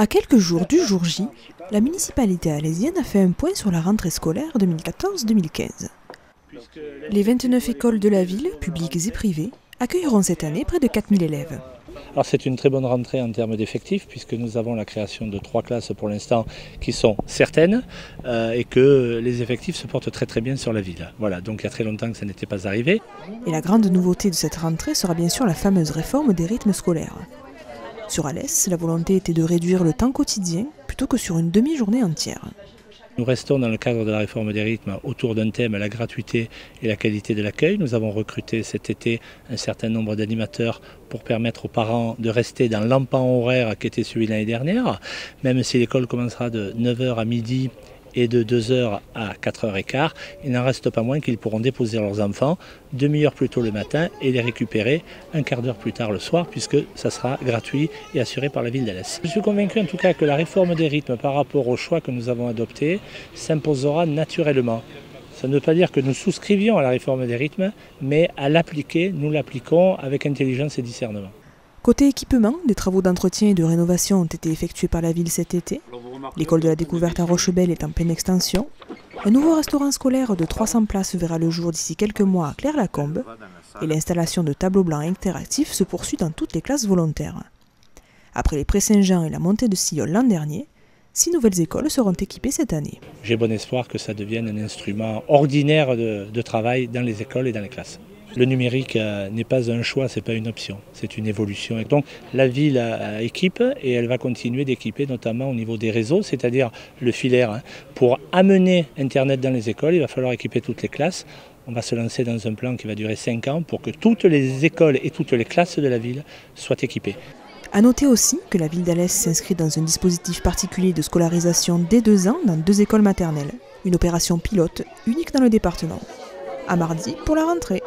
À quelques jours du jour J, la municipalité alésienne a fait un point sur la rentrée scolaire 2014-2015. Les 29 écoles de la ville, publiques et privées, accueilleront cette année près de 4000 élèves. Alors c'est une très bonne rentrée en termes d'effectifs puisque nous avons la création de 3 classes pour l'instant qui sont certaines et que les effectifs se portent très bien sur la ville. Voilà, donc il y a très longtemps que ça n'était pas arrivé. Et la grande nouveauté de cette rentrée sera bien sûr la fameuse réforme des rythmes scolaires. Sur Alès, la volonté était de réduire le temps quotidien plutôt que sur une demi-journée entière. Nous restons dans le cadre de la réforme des rythmes autour d'un thème, la gratuité et la qualité de l'accueil. Nous avons recruté cet été un certain nombre d'animateurs pour permettre aux parents de rester dans l'empan horaire qui était celui de l'année dernière, même si l'école commencera de 9h à midi et de 2h à 4h15, il n'en reste pas moins qu'ils pourront déposer leurs enfants demi-heure plus tôt le matin et les récupérer un quart d'heure plus tard le soir puisque ça sera gratuit et assuré par la ville d'Alès. Je suis convaincu en tout cas que la réforme des rythmes par rapport au choix que nous avons adopté s'imposera naturellement. Ça ne veut pas dire que nous souscrivions à la réforme des rythmes, mais à l'appliquer, nous l'appliquons avec intelligence et discernement. Côté équipement, des travaux d'entretien et de rénovation ont été effectués par la ville cet été. L'école de la découverte à Rochebelle est en pleine extension. Un nouveau restaurant scolaire de 300 places verra le jour d'ici quelques mois à Claire-Lacombe. Et l'installation de tableaux blancs interactifs se poursuit dans toutes les classes volontaires. Après les Pré-Saint-Jean et la montée de Sillol l'an dernier, 6 nouvelles écoles seront équipées cette année. J'ai bon espoir que ça devienne un instrument ordinaire de travail dans les écoles et dans les classes. Le numérique n'est pas un choix, ce n'est pas une option, c'est une évolution. Et donc la ville équipe et elle va continuer d'équiper notamment au niveau des réseaux, c'est-à-dire le filaire. Pour amener Internet dans les écoles, il va falloir équiper toutes les classes. On va se lancer dans un plan qui va durer 5 ans pour que toutes les écoles et toutes les classes de la ville soient équipées. A noter aussi que la ville d'Alès s'inscrit dans un dispositif particulier de scolarisation dès 2 ans dans 2 écoles maternelles. Une opération pilote unique dans le département. À mardi pour la rentrée.